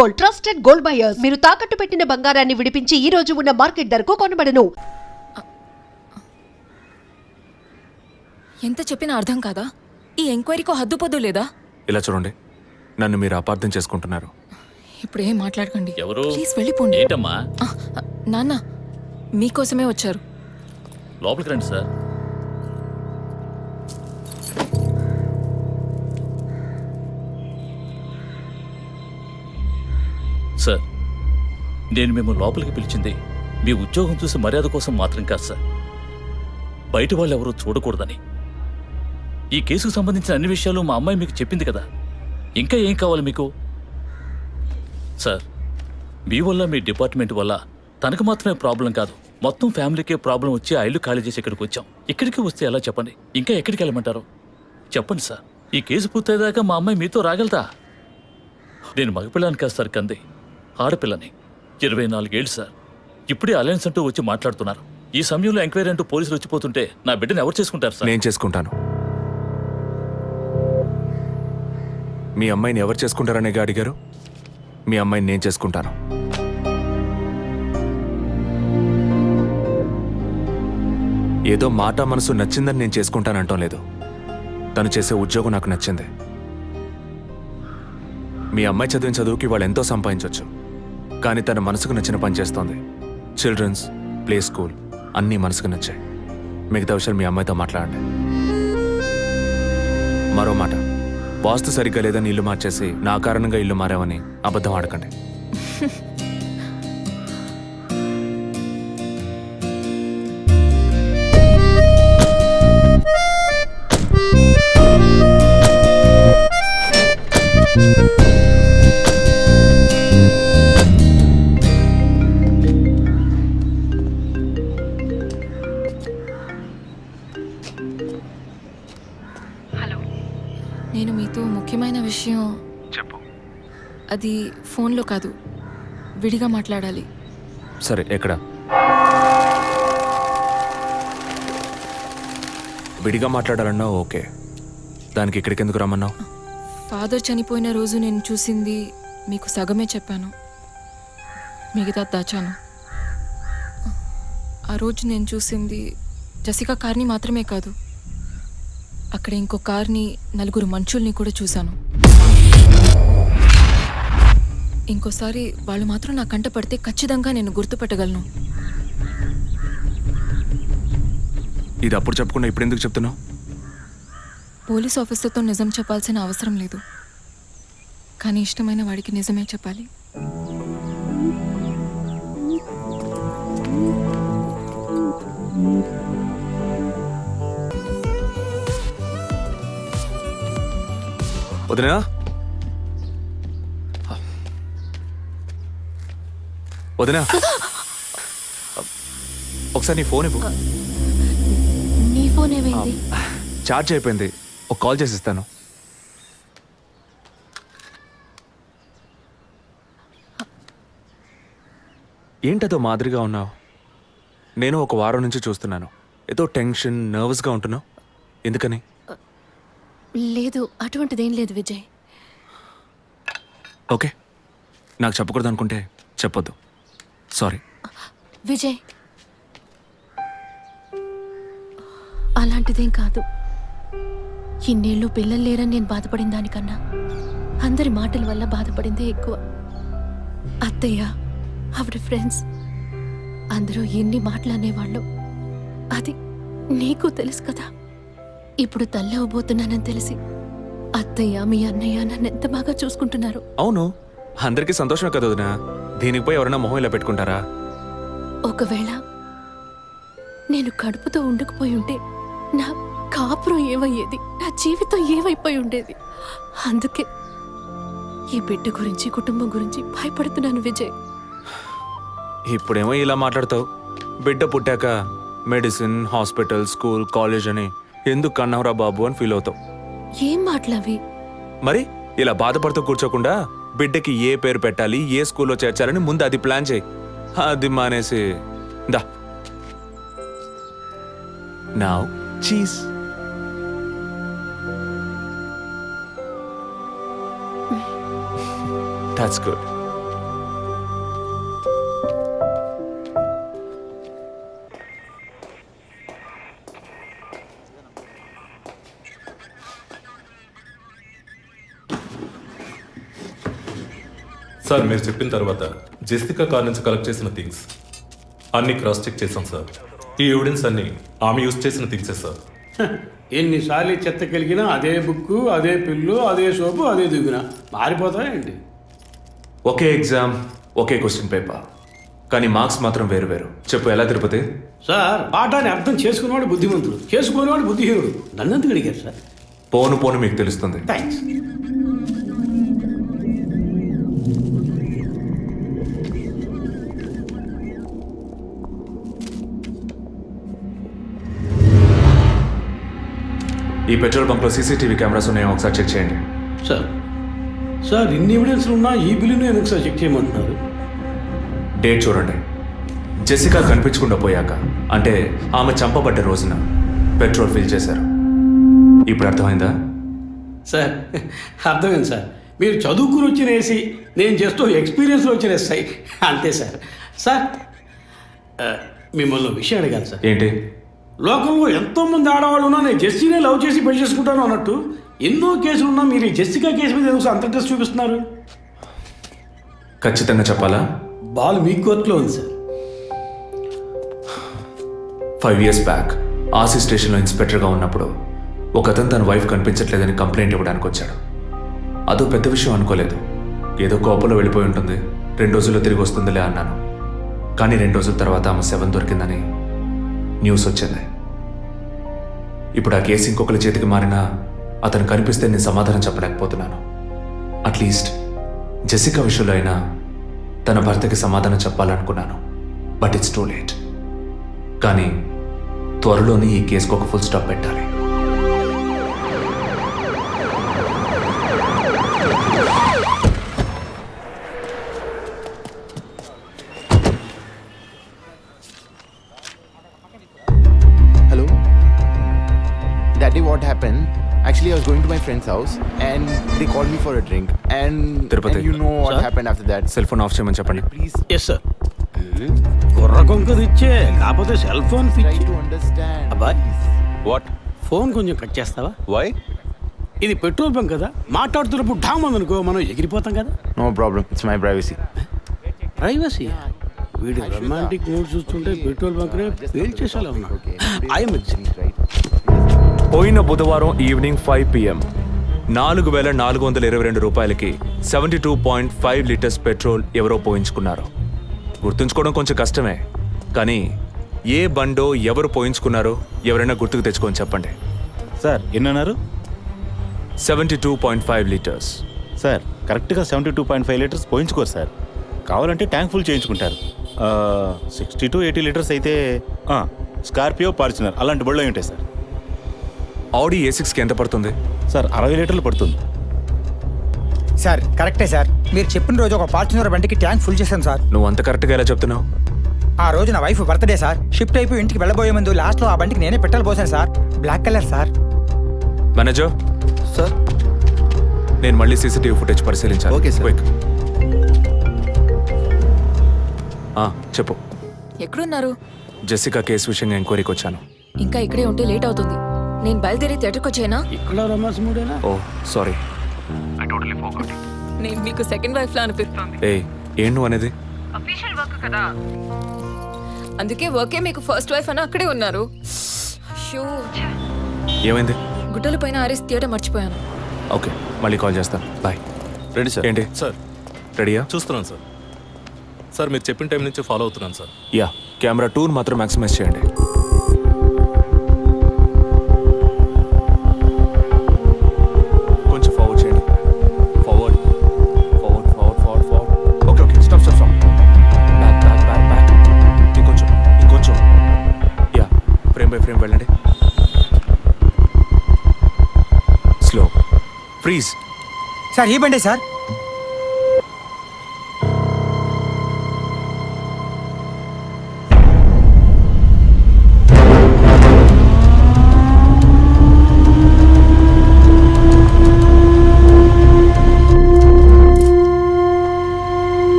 Gold, trusted gold buyers. మీరు తాకట్టు పెట్టిన బంగారాన్ని విడిపించి ఈ రోజు ఉన్న మార్కెట్ ధరకు కొనబడను. ఎంత చెప్పినా అర్థం కాదా? ఈ ఎంక్వైరీకో హద్దుపొద్దు లేదా? ఇలా చూడండి, నన్ను మీరు అపార్థం చేసుకుంటున్నారు. ఇప్పుడు ఏం మాట్లాడకండి. ఎవరు? ప్లీజ్ వెళ్ళిపోండి. ఏంటమ్మా? నాన్న మీకోసమే వచ్చారు. లోపలికి రండి సార్. సార్, నేను మిమ్మల్ని లోపలికి పిలిచింది మీ ఉద్యోగం చూసి మర్యాద కోసం మాత్రం కాదు సార్, బయట వాళ్ళు ఎవరూ చూడకూడదని. ఈ కేసుకు సంబంధించిన అన్ని విషయాలు మా అమ్మాయి మీకు చెప్పింది కదా, ఇంకా ఏం కావాలి మీకు? సార్, మీ వల్ల మీ డిపార్ట్మెంట్ వల్ల తనకు మాత్రమే ప్రాబ్లం కాదు, మొత్తం ఫ్యామిలీకే ప్రాబ్లం వచ్చి ఆ ఇల్లు ఖాళీ చేసి ఇక్కడికి వచ్చాం. ఇక్కడికి వస్తే ఎలా చెప్పండి? ఇంకా ఎక్కడికి వెళ్ళమంటారు చెప్పండి సార్. ఈ కేసు పూర్తయ్యేదాకా మా అమ్మాయి మీతో రాగలతా? నేను మగపిల్లని కాదు సార్, కంది ఆడపిల్లని. 24 ఏళ్ళు సార్. ఇప్పుడే అలయన్స్ అంటూ వచ్చి మాట్లాడుతున్నారు. ఈ సమయంలో ఎంక్వైరీ అంటూ పోలీసులు వచ్చిపోతుంటే నా బిడ్డను ఎవరు చేసుకుంటారు సార్? నేను చేసుకుంటాను. మీ అమ్మాయిని ఎవరు చేసుకుంటారనే అడిగారు. మీ అమ్మాయిని నేను చేసుకుంటాను. ఏదో మాట మనసు నచ్చిందని నేను చేసుకుంటానంటాం లేదు. తను చేసే ఉద్యోగం నాకు నచ్చింది. మీ అమ్మాయి చదివిన చదువుకి వాళ్ళు ఎంతో సంపాదించవచ్చు, కానీ తన మనసుకు నచ్చిన పని చేస్తోంది. చిల్డ్రన్స్ ప్లే స్కూల్ అన్నీ మనసుకు నచ్చాయి. మిగతా విషయాలు మీ అమ్మాయితో మాట్లాడండి. మరో మాట, వాస్తు సరిగ్గా లేదని ఇల్లు మార్చేసి నా కారణంగా ఇల్లు మారావని అబద్ధం ఆడకండి. నేను మీతో ముఖ్యమైన విషయం చెప్పు. అది ఫోన్లో కాదు, విడిగా మాట్లాడాలి. సరే, ఎక్కడ? విడిగా మాట్లాడాలన్నావు, ఓకే. దానికి ఇక్కడికి ఎందుకు రమ్మన్నావు? ఫాదర్ చనిపోయిన రోజు నేను చూసింది మీకు సగమే చెప్పాను, మిగతా దాచాను. ఆ రోజు నేను చూసింది జసికా కార్ని మాత్రమే కాదు, అక్కడ ఇంకో కార్ని, 4 మనుషుల్ని కూడా చూశాను. ఇంకోసారి వాళ్ళు మాత్రం నా కంట పడితే ఖచ్చితంగా నేను గుర్తుపట్టగలను. ఇది అప్పుడు చెప్పకుండా ఇప్పుడు ఎందుకు చెప్తున్నావు? పోలీస్ ఆఫీసర్తో నిజం చెప్పాల్సిన అవసరం లేదు, కానీ ఇష్టమైన వాడికి నిజమే చెప్పాలి. వదినా, వదినా, ఒకసారి నీ ఫోన్ ఇవ్వు. నీ ఫోన్ ఏమైంది? ఛార్జ్ అయిపోయింది, ఒక కాల్ చేసి ఇస్తాను. ఏంటదో మాదిరిగా ఉన్నావు? నేను ఒక వారం నుంచి చూస్తున్నాను, ఏదో టెన్షన్, నర్వస్గా ఉంటున్నావు. ఎందుకని? లేదు, అటువంటిదేం లేదు విజయ్. ఓకే, నాకు చెప్పకూడదు అనుకుంటే చెప్పొద్దు, సారీ. విజయ్, అలాంటిదేం కాదు. ఇన్నేళ్ళు పిల్లలు లేరని నేను బాధపడిన దానికన్నా అందరి మాటల వల్ల బాధపడిందే ఎక్కువ. అత్తయ్య, ఆవిడ ఫ్రెండ్స్ అందరూ ఎన్ని మాటలు అనేవాళ్ళు, అది నీకు తెలుసు కదా. ఇప్పుడు తల్లి అవ్వబోతున్నానని తెలిసి అత్తయ్య, మీ అన్నయ్య నన్ను ఎంత బాగా చూసుకుంటున్నారు. అవును, అందరికీ సంతోషమే కదా వదినా. దీనికి పోయి ఎవరైనా మొహం ఇలా పెట్టుకుంటారా? ఒకవేళ నేను కడుపుతో ఉండకపోయి ఉంటే నా కాపురం ఏమయ్యేది, నా జీవితం ఏమైపోయి ఉండేది. అందుకే ఈ బిడ్డ గురించి, కుటుంబం గురించి భయపడుతున్నాను విజయ్. ఇప్పుడేమో ఇలా మాట్లాడతావు. బిడ్డ పుట్టాక మెడిసిన్, హాస్పిటల్, స్కూల్, కాలేజ్ అని ఎందుకు కన్నావురా బాబు అని ఫీల్ అవుతావు. ఏం మాటలవి? మరి ఇలా బాధపడుతూ కూర్చోకుండా బిడ్డకి ఏ పేరు పెట్టాలి, ఏ స్కూల్లో చేర్చాలని ముందు అది ప్లాన్ చేయి. అది మానేసి దా నౌ చీజ్. That's good. సార్ మీరు చెప్పిన తర్వాత జెసికా కార్ నుంచి కలెక్ట్ చేసిన థింగ్స్ అన్ని క్రాస్ చెక్ చేశాం సార్. ఈ ఎవిడెన్స్ అన్ని ఆమె యూజ్ చేసిన థింగ్సే సార్. ఎన్నిసార్లు చెత్త కలిగినా అదే బుక్కు, అదే పిల్లు, అదే సోపు, అదే దిగున మారిపోతాయండి. ఒకే ఎగ్జామ్, ఒకే క్వశ్చన్ పేపర్, కానీ మార్క్స్ మాత్రం వేరు వేరు. చెప్పు ఎలా తిరుపతి? సార్ పాఠాన్ని అర్థం చేసుకునేవాడు బుద్ధిమంతుడు, చేసుకునేవాడు బుద్ధిహీనుడు. నన్నెందుకు అడిగారు సార్? పోను పోను మీకు తెలుస్తుంది. థ్యాంక్స్. ఈ పెట్రోల్ బంక్లో సీసీటీవీ కెమెరాస్ ఉన్నాయో ఒకసారి చెక్ చేయండి. సార్ సార్ ఇన్ని ఎవిడెన్స్లు ఉన్నా ఈ బిల్లును ఎందుకు సార్ చెక్ చేయమంటున్నారు? డేట్ చూడండి. జెసికా కనిపించకుండా పోయాక, అంటే ఆమె చంపబడ్డ రోజున పెట్రోల్ ఫిల్ చేశారు. ఇప్పుడు అర్థమైందా? సార్ అర్థమైంది సార్. మీరు చదువుకుని వచ్చిన ఏసీ, నేను జస్ట్ ఎక్స్పీరియన్స్లో వచ్చిన ఎస్ఐ అంతే సార్. సార్ మిమ్మల్ని విషయం అడిగాను సార్. ఏంటి? లోకంలో ఎంతోమంది ఆడవాళ్ళు ఉన్నా నేను జెస్సీనే లవ్ చేసి పెళ్లి చేసుకుంటాను అన్నట్టు ఎన్నో కేసులు ఉన్నా మీరు ఈ జెస్సికా కేసు మీద ఎందుకు అంత ఇంట్రెస్ట్ చూపిస్తున్నారు? ఖచ్చితంగా చెప్పాలా? బాల్ మీ కోర్టులో ఉంది సార్. 5 years బ్యాక్ ఆర్సీ స్టేషన్లో ఇన్స్పెక్టర్గా ఉన్నప్పుడు ఒకతను తన వైఫ్ కనిపించట్లేదని కంప్లైంట్ ఇవ్వడానికి వచ్చాడు. అదో పెద్ద విషయం అనుకోలేదు. ఏదో కోపంలో వెళ్ళిపోయి ఉంటుంది, 2 రోజుల్లో తిరిగి వస్తుందిలే అన్నాను. కానీ 2 రోజుల తర్వాత ఆమె శవం దొరికిందని న్యూస్ వచ్చింది. ఇప్పుడు ఆ కేసు ఇంకొకరి చేతికి మారినా అతను కనిపిస్తే నేను సమాధానం చెప్పలేకపోతున్నాను. అట్లీస్ట్ జెసికా విషయంలో అయినా తన భర్తకి సమాధానం చెప్పాలనుకున్నాను. But it's too late. కానీ త్వరలోనే ఈ కేసుకు ఒక ఫుల్ స్టాప్ పెట్టాలి. Hello? Daddy, what happened? Actually, I was going to my friend's house and they called me for a drink. And you know what Sir? happened after that. Cell phone off చేయమని చెప్పండి. Please yes sir. కుర్ర కొంకది ఇచ్చే, కాకపోతే cell phone try పిచ్చి. to understand. అబ్బాయ్ what? Phone కొంచెం cut చేస్తావా? వై? ఇది పెట్రోల్ బంక్ కదా, మాట్లాడుతున్నప్పుడు ఢామ్ అనుకో మనం ఎగిరిపోతాం కదా. No problem. It's my privacy. Privacy. వీడు రొమాంటిక్ మూడ్ చూస్తుంటే పెట్రోల్ బంక్ రే ఫెయిల్ చేసేలా ఉన్నాడు. I'm Right? పోయిన బుధవారం ఈవినింగ్ 5 PM 4,422 రూపాయలకి 72.5 లీటర్స్ పెట్రోల్ ఎవరో పోయించుకున్నారు. గుర్తుంచుకోవడం కొంచెం కష్టమే, కానీ ఏ బండో ఎవరు పోయించుకున్నారో ఎవరైనా గుర్తుకు తెచ్చుకొని చెప్పండి. సార్ ఎన్నన్నారు? 72.5 లీటర్స్. సార్ కరెక్ట్గా 72.5 లీటర్స్ పోయించుకోరు సార్. కావాలంటే ట్యాంక్ ఫుల్ చేయించుకుంటారు. 60 to 80 లీటర్స్ అయితే స్కార్పియో, ఫార్చునర్ అలాంటి బళ్ళు ఉంటాయి సార్. ఆడి A6కి ఎంత పడుతుంది? సార్ 60 లీటర్లు పడుతుంది. సార్ కరెక్టే సార్. మీరు చెప్పిన రోజు ఒక ఫార్చునర్ బండికి ట్యాంక్ ఫుల్ చేశాను సార్. నువ్వు అంత కరెక్ట్గా ఎలా చెప్తున్నావు? ఆ రోజు నా వైఫ్ బర్త్డే సార్. షిఫ్ట్ అయిపోయి ఇంటికి వెళ్ళబోయే ముందు లాస్ట్లో ఆ బండికి నేనే పెట్రోల్ పోసాను sir. Black colour sir. Manager Sir? నేను మళ్ళీ సీసీటీవీ ఫుటేజ్ పరిశీలించాలి. Okay, sir. Quick. చెప్పు. ఎక్కడున్నారు? జెసికా కేసు విషయంగా ఎంక్వైరీకి వచ్చాను. ఇంకా ఇక్కడే ఉంటే లేట్ అవుతుంది. నేను బయలుదేరి థియేటర్కి వచ్చేనా? ఇక్కడ రొమాన్స్ మూడేనా? ఓ సారీ. నేను మీకు సెకండ్ వైఫ్ లా అనిపిస్తుంది. ఏం నువ్వు అనేది? అందుకే వర్కే మీకు ఫస్ట్ వైఫ్ అని అక్కడే ఉన్నారు. అయ్యో, ఏమైంది? గుడ్డల పైన ఆరేసి థియేటర్ మర్చిపోయాను. ఓకే, మళ్ళీ కాల్ చేస్తాను. బాయ్. Ready sir. ఏంటి? సార్ రెడీయా? చూస్తున్నాను సార్. సార్ మీరు చెప్పిన టైం నుంచి ఫాలో అవుతున్నాను సార్. యా, కెమెరా 2 మాత్రం మ్యాక్సిమైజ్ చేయండి. కొంచెం ఫార్వర్డ్ చేయండి. Forward forward forward forward forward. Okay okay, stop stop stop. Back back back back. ఇంకొంచెం ఇంకొంచెం. యా, ఫ్రేమ్ బై ఫ్రేమ్ వెళ్ళండి. స్లో. ఫ్రీజ్. సార్ ఈ బండే సార్.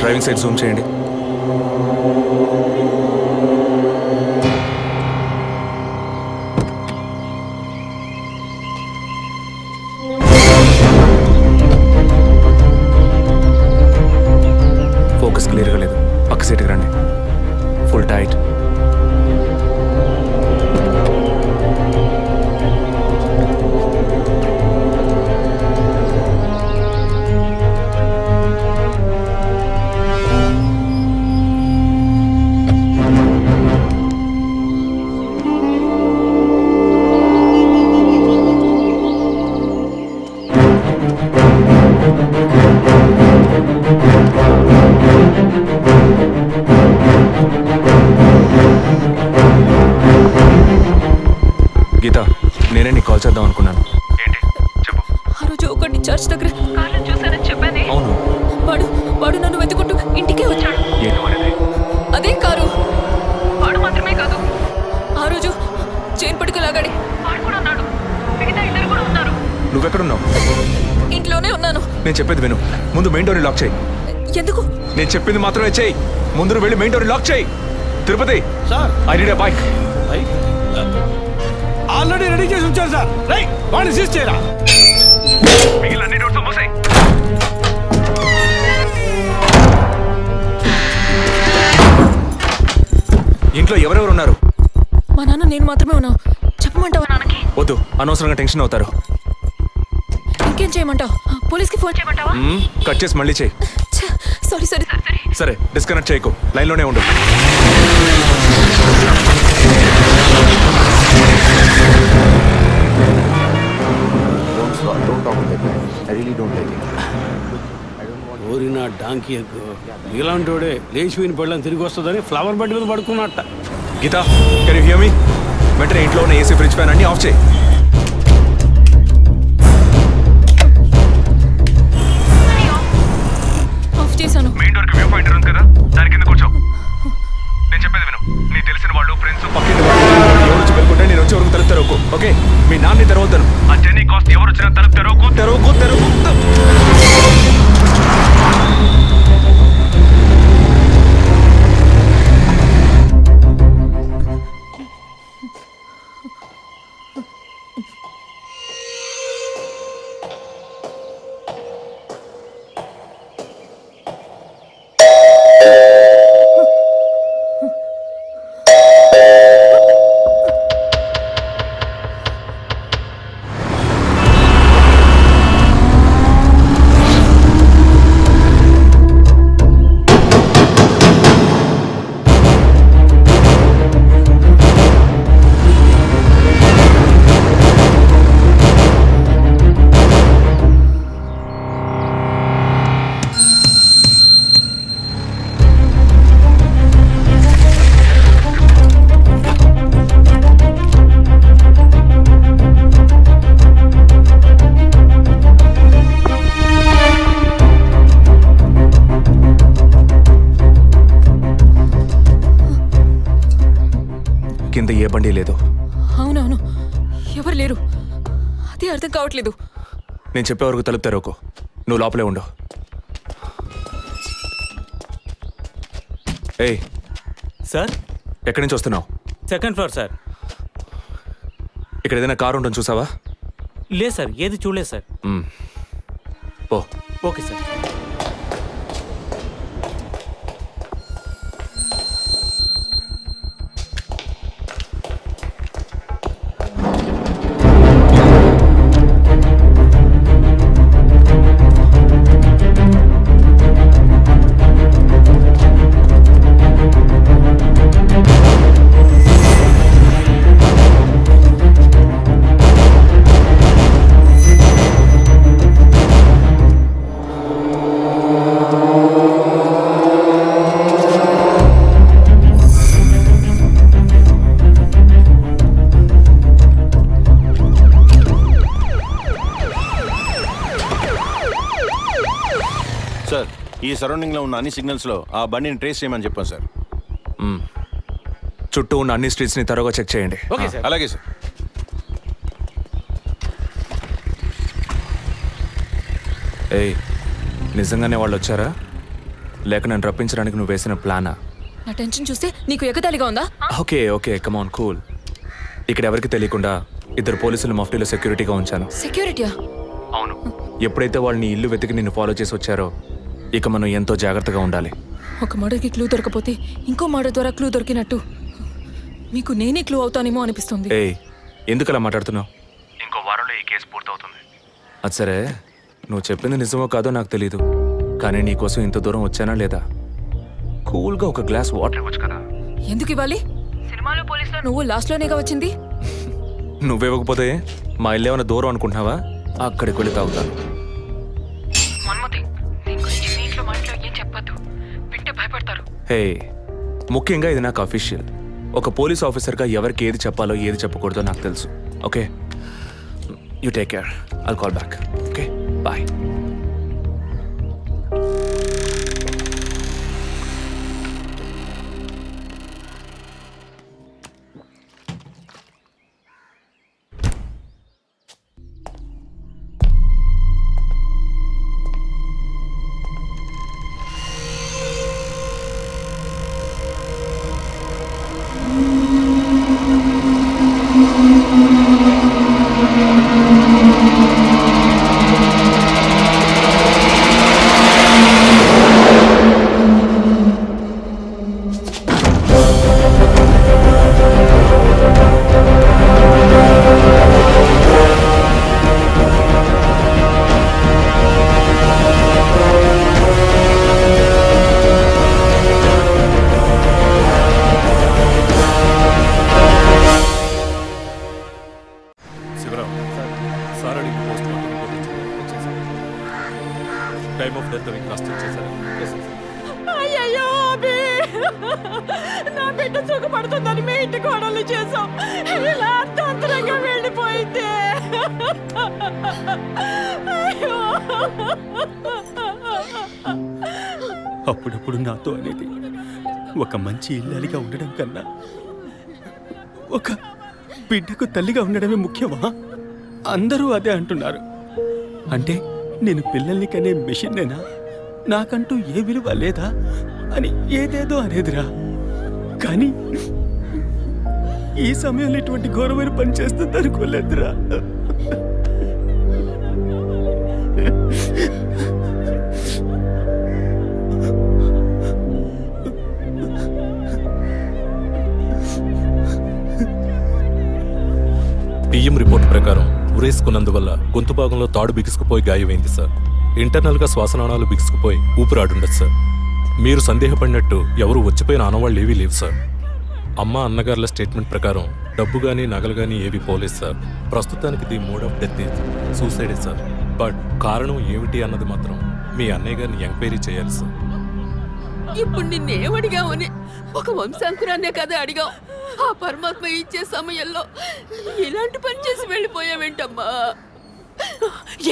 డ్రైవింగ్ సైడ్ జూమ్ చేయండి. సీట్కి రండి. Full tight. గీత, నేనే నీకు కాల్ చేద్దాం అనుకున్నాను. ఏంటి చెప్పు. ఆ రోజు ఒకటి చర్చ్ దగ్గర కార్లో చూశానని చెప్పానే. అవును. వాడు నన్ను వెతుకుంటూ ఇంటికే వచ్చాడు. ఏంటి వాడిది? అదే కారు. వాడు మాత్రమే కాదు, ఆ రోజు చైన్ పట్టుకు లాగాడి వాడు కూడా ఉన్నాడు. మిగతా ఇద్దరు కూడా ఉన్నారు. నువ్వెక్కడున్నావు? ఇంట్లోనే ఉన్నాను. నేను చెప్పేది విను. ముందు మెయిన్ డోర్ని లాక్ చేయి. ఎందుకు? నేను చెప్పింది మాత్రమే చేయి. ముందు నువ్వు వెళ్ళి మెయిన్ డోర్ని లాక్ చేయి. Tirupati, sir I need a bike. Already ready చేసి ఉంచారు సార్. రైట్, వాడిని సీజ్ చేయరా. మిగిలిన అన్ని డోర్స్ మూసేయ్. ఇంట్లో ఎవరెవరు ఉన్నారు? మా నాన్న నేను మాత్రమే ఉన్నావు. చెప్పమంటావా నాన్నకి? వద్దు, అనవసరంగా టెన్షన్ అవుతారు. ఇంకేం చేయమంటావు? పోలీస్కి ఫోన్ చేయమంటావా? కట్ చేసి మళ్ళీ చేయి. Sorry sorry sorry. సరే, డిస్కనెక్ట్ చేయకు, లైన్లోనే ఉండు. Don't talk like that. I really don't like it. ఓరిన డాంకీ ఎక్కువ ఇలాంటోడే లేచిపోయిన పళ్ళని తిరిగి వస్తుందని ఫ్లవర్ బండి మీద పడుకున్నట్ట. Geetha, can you hear me? వెంటనే ఇంట్లో ఉన్న ఏసీ, ఫ్రిడ్జ్, ఫ్యాన్ అన్ని ఆఫ్ చేయి. ఆఫ్ చేశాను. మెయిన్ డోర్ కి వ్యూ పాయింటర్ ఉంది కదా, దాని కింద కూర్చో. నేను చెప్పేది విను. నీకు తెలిసిన వాళ్ళు, ఫ్రెండ్స్, పక్కింటి వాళ్ళు ఎవరు వచ్చి వెళ్ళుకుంటే నేను వచ్చే వరకు తలుపు తెరవకు. ఓకే? మీ నాన్ని తెరవద్దాను. ఆ జర్నీ కాస్ట్ ఎవరు వచ్చినా తలుపు తెరవకు. కింద ఏ బండి లేదు. అవునవును, ఎవరు లేరు. అదే అర్థం కావట్లేదు. నేను చెప్పే వరకు తలుపు తెరవకు. నువ్వు లోపలే ఉండు. ఏయ్ సార్, ఎక్కడి నుంచి వస్తున్నావు? Second floor sir. ఇక్కడ ఏదైనా కారు ఉంటుంది చూసావా? లేదు సార్, ఏది చూడలేదు సార్. పో. Okay sir. సార్, ఈ సరౌండింగ్లో ఉన్న అన్ని సిగ్నల్స్లో ఆ బండిని ట్రేస్ చేయమని చెప్పాను సార్. చుట్టూ ఉన్న అన్ని స్ట్రీట్స్ని త్వరగా చెక్ చేయండి. Okay sir. అలాగే సార్. ఏయ్, నిజంగానే వాళ్ళు వచ్చారా లేక నన్ను రప్పించడానికి నువ్వు వేసిన ప్లానా? నా టెన్షన్ చూస్తే నీకు ఎగతాళిగా ఉందా? Okay okay, come on, cool. ఇక్కడ ఎవరికి తెలియకుండా ఇద్దరు పోలీసులు మఫ్టీలో సెక్యూరిటీగా ఉంచాను. సెక్యూరిటీయా? అవును. ఎప్పుడైతే వాళ్ళని ఇల్లు వెతికి నిన్ను ఫాలో చేసి వచ్చారో ఇక మనం ఎంతో జాగ్రత్తగా ఉండాలి. ఒక మర్డర్కి క్లూ దొరకపోతే ఇంకో మర్డర్ ద్వారా క్లూ దొరికినట్టు మీకు నేనే క్లూ అవుతానేమో అనిపిస్తుంది. ఏయ్, ఎందుకు అలా మాట్లాడుతున్నావు? ఇంకో వారంలో ఈ కేసు పూర్తవుతుంది. అది సరే, నువ్వు చెప్పింది నిజమో కాదో నాకు తెలీదు, కానీ నీకోసం ఇంత దూరం వచ్చానా లేదా? కూల్గా ఒక గ్లాస్ వాటర్ ఇవ్వచ్చు కదా. ఎందుకు ఇవ్వాలి? సినిమాలో పోలీసులో నువ్వు లాస్ట్లోనేగా వచ్చింది. నువ్వివ్వకపోతే మా ఇల్లు ఏమైనా దూరం అనుకుంటున్నావా? అక్కడికి వెళ్ళి తాగుతాను. హే, ముఖ్యంగా ఇది నాకు అఫీషియల్. ఒక పోలీస్ ఆఫీసర్గా ఎవరికి ఏది చెప్పాలో ఏది చెప్పకూడదో నాకు తెలుసు. Okay, you take care. I'll call back. Okay, bye. Time of death అవి క్రాస్ చెక్ చేశారా? అయ్యయ్యో అభి, నా బిడ్డ సుఖపడుతుందని మీ ఇంటి కోడలు చేసాం, ఇలా అర్థాంతరంగా వెళ్ళిపోయింది. అయ్యో. అప్పుడప్పుడు నాతో అనేది ఒక మంచి ఇల్లాలిగా ఉండడం కన్నా ఒక బిడ్డకు తల్లిగా ఉండడమే ముఖ్యమా? అందరూ అదే అంటున్నారు. అంటే నేను పిల్లల్ని కనే మెషిన్నేనా? నాకంటూ ఏ విలువ లేదా అని ఏదేదో అనేదిరా. కానీ ఈ సమయంలో ఇటువంటి ఘోరమైన పని చేస్తుంది అనుకోలేదురా. పిఎం రిపోర్ట్ ప్రకారం ఉరేసుకున్నందువల్ల గొంతు భాగంలో తాడు బిగుసుకుపోయి గాయమైంది సార్. ఇంటర్నల్గా శ్వాసనాళాలు బిగుసుకుపోయి ఊపిరాడుండదు సార్. మీరు సందేహపడినట్టు ఎవరు వచ్చిపోయిన ఆనవాళ్ళు ఏవీ లేవు సార్. అమ్మ అన్నగారుల స్టేట్మెంట్ ప్రకారం డబ్బు కానీ నగలు కానీ ఏవి పోలేదు సార్. ప్రస్తుతానికి ది మోడ్ ఆఫ్ డెత్ సూసైడే సార్. బట్ కారణం ఏమిటి అన్నది మాత్రం మీ అన్నయ్య గారిని ఎంక్వైరీ చేయాలి సార్. ఇప్పుడు నిన్నేమడిగామని ఒక వంశాంకురాన్నే కదా అడిగాం. ఆ పరమాత్మ ఇచ్చే సమయంలో ఇలాంటి పని చేసి వెళ్ళిపోయావేంటమ్మా?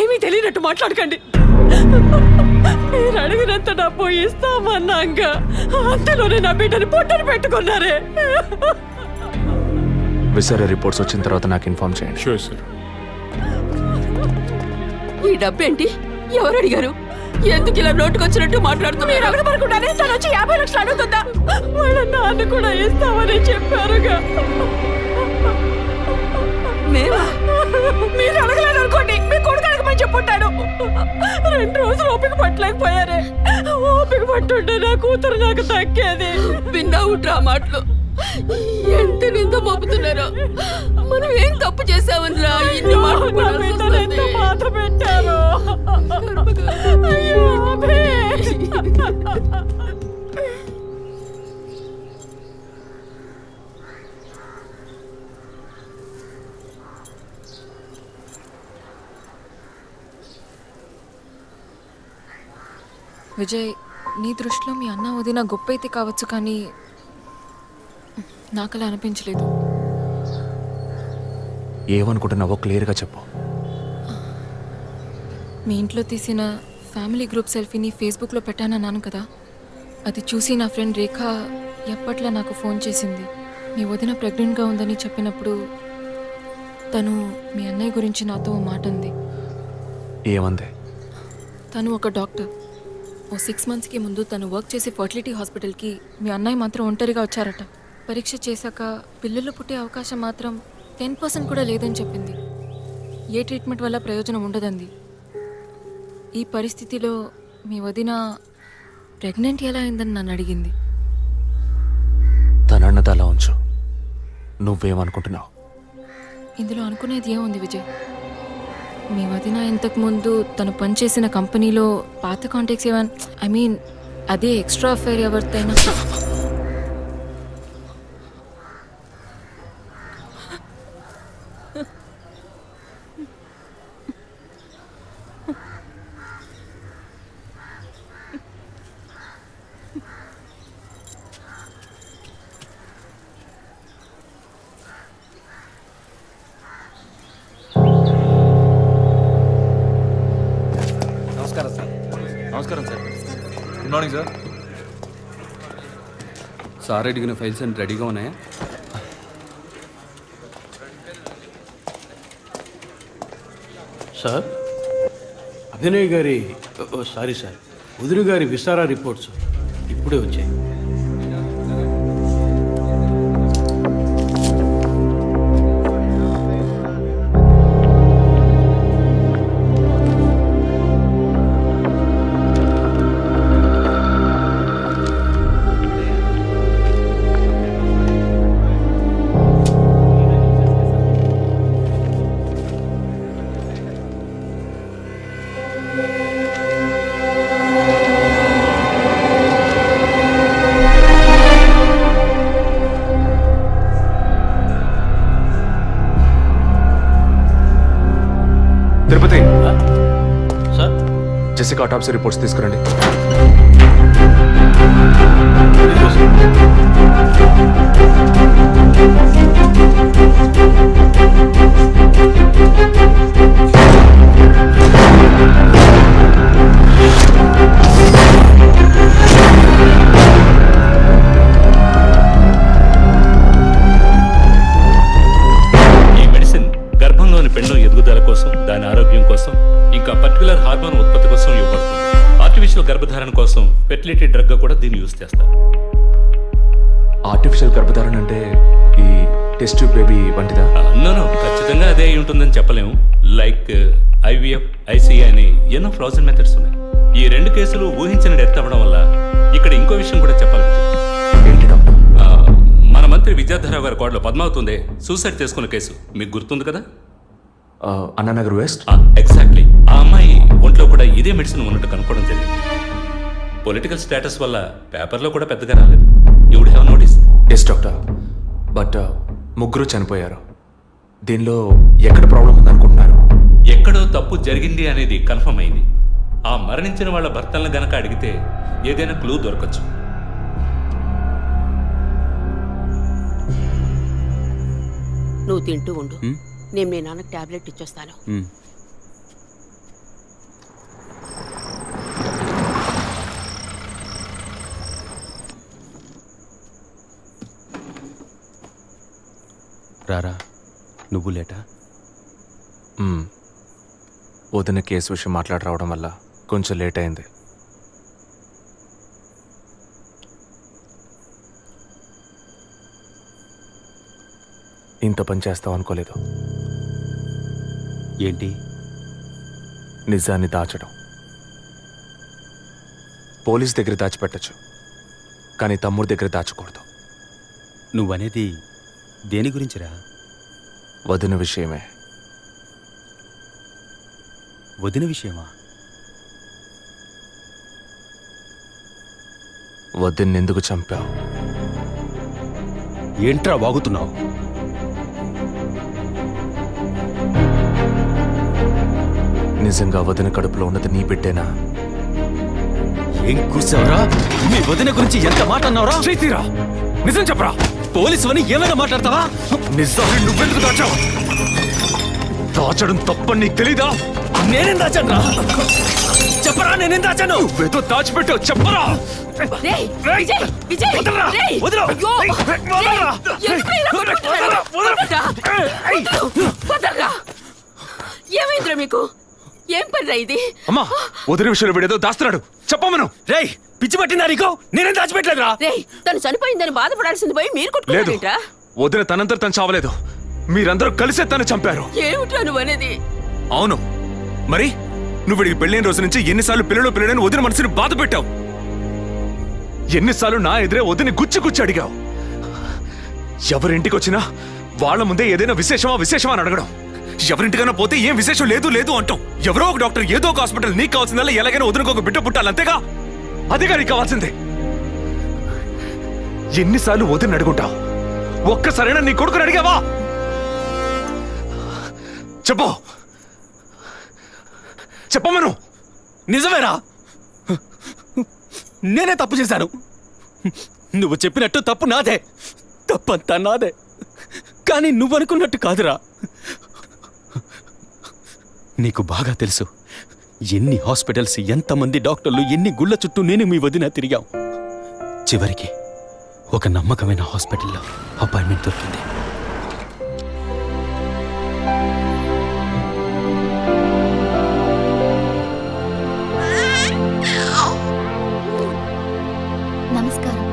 ఏమీ తెలియనట్టు మాట్లాడకండి. మీరు అడిగినంత డబ్బు ఇస్తామన్నాక అంతలోనే నా బిడ్డని పొట్టని పెట్టుకున్నారే. విసారా రిపోర్ట్స్ వచ్చిన తర్వాత నాకు ఇన్ఫార్మ్ చేయండి. Sure sir. ఈ డబ్బేంటి? ఎవరు అడిగారు? ఎందుకు ఇలా నోటుకొచ్చినట్టు మాట్లాడుతున్నారు? అడగబడకుండానే తను వచ్చి 50 లక్షలు అడుగుతుందా? వాళ్ళ నాన్న కూడా ఇస్తామని చెప్పారుగా. మేమా? మీరు అడగలేదు అనుకోండి, మీ కొడుకు అడగమని చెప్పుంటాడు. 2 రోజులు ఓపిక పట్టలేకపోయారే. ఓపిక పట్టుంటే నా కూతురు నాకు తగ్గేది. విన్నావు డ్రా మాటలు ఎంత నింద మోపుతున్నారో. మనం ఏం తప్పు చేసామని రా ఇన్ని మాటలు ఎంత బాధ పెట్టారు. అయ్యో అభి. విజయ్, నీ దృష్టిలో మీ అన్న వదిన గొప్ప అయితే కావచ్చు, కానీ నాకు అలా అనిపించలేదు. ఏమనుకుంటున్నావో క్లియర్గా చెప్పు. మీ ఇంట్లో తీసిన ఫ్యామిలీ గ్రూప్ సెల్ఫీని ఫేస్బుక్లో పెట్టానన్నాను కదా, అది చూసి నా ఫ్రెండ్ రేఖ ఎప్పట్లా నాకు ఫోన్ చేసింది. మీ వదిన ప్రెగ్నెంట్గా ఉందని చెప్పినప్పుడు తను మీ అన్నయ్య గురించి నాతో ఓ మాట అంది. ఏమంది? తను ఒక డాక్టర్. ఓ 6 monthsకి ముందు తను వర్క్ చేసే ఫర్టిలిటీ హాస్పిటల్కి మీ అన్నయ్య మాత్రం ఒంటరిగా వచ్చారట. పరీక్ష చేశాక పిల్లలు పుట్టే అవకాశం మాత్రం 10% కూడా లేదని చెప్పింది. ఏ ట్రీట్మెంట్ వల్ల ప్రయోజనం ఉండదంది. ఈ పరిస్థితిలో మీ వదిన ప్రెగ్నెంట్ ఎలా అయిందని నన్ను అడిగింది. తనన్నది అలా ఉంచు. నువ్వేమనుకుంటున్నావు? ఇందులో అనుకునేది ఏముంది విజయ్? మీ వదిన ఇంతకుముందు తను పనిచేసిన కంపెనీలో పాత కాంటాక్ట్స్ ఏమన్ ఐ మీన్ అదే ఎక్స్ట్రా అఫైర్ ఎవరితైనా నమస్కారం sir. Good morning sir. Sir అడిగిన ఫైల్స్ అన్ని రెడీగా ఉన్నాయా? సార్, అభినయ్ గారి సారీ సార్, వదిన గారి విస్తారా రిపోర్ట్స్ ఇప్పుడే వచ్చాయి. తిరుపతి, సార్, జెసికా ఆటాప్సీ రిపోర్ట్స్ తీసుకురండి. ఈ మెడిసిన్ గర్భంలోని పెండం ఎదుగుదల కోసం, దాని ఆరోగ్యం కోసం, ఇంకా పర్టికులర్ హార్మోన్ ఉత్పత్తి కోసం ఇవ్వబడుతుంది. ఆర్టిఫిషియల్ గర్భధారణ కోసం ఫెర్టిలిటీ డ్రగ్ గా కూడా దీన్ని యూజ్ చేస్తారు. ఆర్టిఫిషియల్ గర్భధారణ అంటే ఈ టెస్ట్ ట్యూబ్ బేబీ వంటిదా? నో, ఖచ్చితంగా అదే అయి ఉంటుందని చెప్పలేము. లైక్ ఐవీఎఫ్, ఐసీఐ అని ఎన్నో ఫ్రోజన్ మెథడ్స్ ఉన్నాయి. ఈ రెండు కేసులు ఊహించిన డెత్ అవ్వడం వల్ల ఇక్కడ ఇంకో విషయం కూడా చెప్పాలి. ఏంటి డాక్టర్? మన మంత్రి విద్యాధరరావు గారి కోడలో పద్మావతి సూసైడ్ చేసుకున్న కేసు మీకు గుర్తుంది కదా? అన్నానగర్ వెస్ట్. ఎగ్జాక్ట్లీ. ఆ అమ్మాయి ఒంట్లో కూడా ఇదే మెడిసిన్ ఉన్నట్టు కనుక్కోవడం జరిగింది. పొలిటికల్ స్టేటస్ వల్ల పేపర్లో కూడా పెద్దగా రాలేదు. You would have notice. Yes doctor, but ముగ్గురు చనిపోయారు. దీనిలో ఎక్కడ ప్రాబ్లం ఉందనుకుంటున్నారు? ఎక్కడో తప్పు జరిగింది అనేది కన్ఫర్మ్ అయింది. ఆ మరణించిన వాళ్ళ భర్తలను గనక అడిగితే ఏదైనా క్లూ దొరకచ్చు. నువ్వు తింటూ ఉండు, నేను మీ నాన్నకు టాబ్లెట్ ఇచ్చొస్తాను. రారా, నువ్వు లేటా? వదిన కేసు విషయం మాట్లాడి రావడం వల్ల కొంచెం లేట్ అయింది. ఇంత పని చేస్తావు అనుకోలేదు. ఏంటి? నిజాన్ని దాచడం. పోలీస్ దగ్గర దాచిపెట్టచ్చు, కానీ తమ్ముడి దగ్గర దాచకూడదు. నువ్వనేది దేని గురించిరా? వదిన విషయమే. వదిన విషయమా? వదిన్ని ఎందుకు చంపావు? ఏంట్రా వాగుతున్నావు? నిజంగా వదిన కడుపులో ఉన్నది నీ బిడ్డేనా? ఏం కూర్చావరా? మీ వదిన గురించి ఎంత మాట అన్నావురా? శ్రీతీరా, నిజం చెప్పరా. పోలీసు అని ఏమైనా మాట్లాడతావా? నిజాన్ని నువ్వెందుకు దాచావు? దాచడం తప్పని నీకు తెలీదా? నేనేం దాచాను రా? చెప్పరా, నేనేం దాచాను? నువ్వేదో దాచిపెట్టావు, చెప్పరా. ఏమైందిరా మీకు? ఏం పని ఇది? అమ్మా, వదిన విషయంలో వీడేదో దాస్తున్నాడు, చెప్పమను. రేయ్, పిచ్చి పట్టిందా నీకు? నేనేం దాచిపెట్టలేదురా. రేయ్, తను చనిపోయిందని బాధపడాల్సింది పోయి మీరు లేదు, కొట్టుకుంటారేంట్రా? వదిన తనంతా తను చావలేదు. మీరందరూ కలిసే తను చంపారు. ఏమిట్రా నువ్వు అనేది? అవును, మరి నువ్వు వీడికి పెళ్ళైన రోజు నుంచి ఎన్నిసార్లు పిల్లలు పిల్లలని వదిన మనసుని బాధ పెట్టావు. ఎన్నిసార్లు నా ఎదురే వదిని గుచ్చి అడిగావు. ఎవరింటికి వచ్చినా వాళ్ళ ముందే ఏదైనా విశేషమా అని అడగడం. ఎవరింటికైనా పోతే ఏం విశేషం లేదు అంటాం. ఎవరో ఒక డాక్టర్ ఏదో ఒక హాస్పిటల్ నీకు కావాల్సిందల్లా ఎలాగైనా వదినకు ఒక బిడ్డ పుట్టాలి, అంతేగా? అదేగా నీకు కావాల్సిందే. ఎన్నిసార్లు వదిన అడుగుంటావు? ఒక్కసారైనా నీ కొడుకుని అడిగావా? చెప్పమను. నిజమేరా, నేనే తప్పు చేశాను. నువ్వు చెప్పినట్టు తప్పు నాదే, తప్పంతా నాదే. కానీ నువ్వు అనుకున్నట్టు కాదురా. నీకు బాగా తెలుసు ఎన్ని హాస్పిటల్స్, ఎంతమంది డాక్టర్లు, ఎన్ని గుళ్ళ చుట్టూ నేను మీ వదిన తిరిగాం. చివరికి ఒక నమ్మకమైన హాస్పిటల్లో అపాయింట్మెంట్ దొరికింది. నమస్కారం.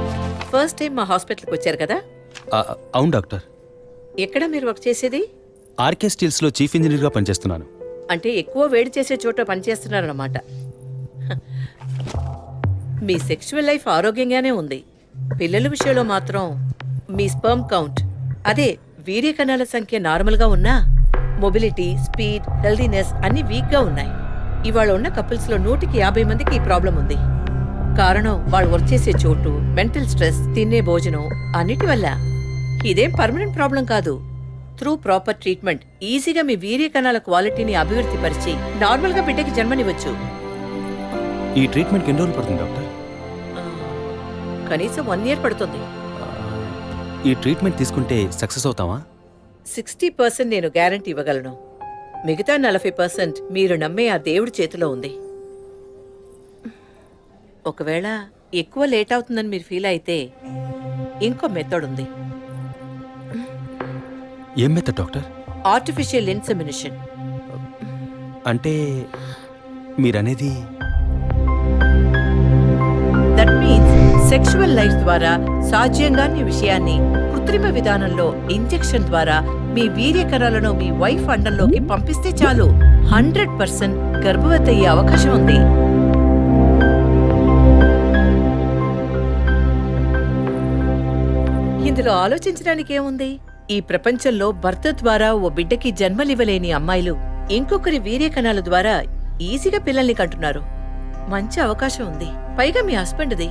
ఫస్ట్ టైం మా హాస్పిటల్కి వచ్చారు కదా? అవును డాక్టర్. ఎక్కడ మీరు వర్క్ చేసేది? ఆర్కే స్టీల్స్లో చీఫ్ ఇంజనీర్గా పనిచేస్తున్నాను. అంటే ఎక్కువ వేడి చేసే చోట పనిచేస్తున్నారన్నమాట. మీ సెక్షువల్ లైఫ్ ఆరోగ్యంగానే ఉంది. పిల్లల విషయంలో మాత్రం మీ స్పర్మ్ కౌంట్, అదే వీర్య కణాల సంఖ్య నార్మల్గా ఉన్నా మొబిలిటీ, స్పీడ్, హెల్దీనెస్ అన్ని వీక్గా ఉన్నాయి. ఇవాళ ఉన్న కపుల్స్లో 150 మందికి ఈ ప్రాబ్లం ఉంది. కారణం వాళ్ళు వర్క్ చేసే చోటు, మెంటల్ స్ట్రెస్, తినే భోజనం అన్నిటి వల్ల. ఇదేం పర్మనెంట్ ప్రాబ్లం కాదు. త్రూ ప్రాపర్ ట్రీట్మెంట్ ఈజీగా మీ వీర్య కణాల క్వాలిటీని అభివృద్ధి పరిచి నార్మల్గా బిడ్డకి జన్మనివ్వచ్చు. ఈ ట్రీట్మెంట్కి ఎన్ని రోజులు పడుతుంది డాక్టర్? కనీసం 1 year పడుతుంది. ఈ ట్రీట్మెంట్ తీసుకుంటే సక్సెస్ అవుతావా? 60% నేను గ్యారంటీ ఇవ్వగలను. మిగతా 40% మీరు నమ్మే ఆ దేవుడి చేతిలో ఉంది. ఒకవేళ ఎక్కువ లేట్ అవుతుందని మీరు ఫీల్ అయితే ఇంకో మెథడ్ ఉంది. ఏం మెథడ్ డాక్టర్? Artificial insemination. అంటే మీరనేది? దట్ మీన్స్ సెక్షువల్ లైఫ్ ద్వారా సాధ్యంగాని విషయాన్ని కృత్రిమ విధానంలో ఇంజెక్షన్ ద్వారా మీ వీర్య కణాలను మీ వైఫ్ అండంలోకి పంపిస్తే చాలు 100% గర్భవతి అయ్యే అవకాశం ఉంది. ఇందులో ఆలోచించడానికి ఏముంది? ఈ ప్రపంచంలో భర్త ద్వారా ఓ బిడ్డకి జన్మలివ్వలేని అమ్మాయిలు ఇంకొకరి వీర్య కణాల ద్వారా ఈజీగా పిల్లల్ని కంటున్నారు. మంచి అవకాశం ఉంది. పైగా మీ హస్బెండ్ది.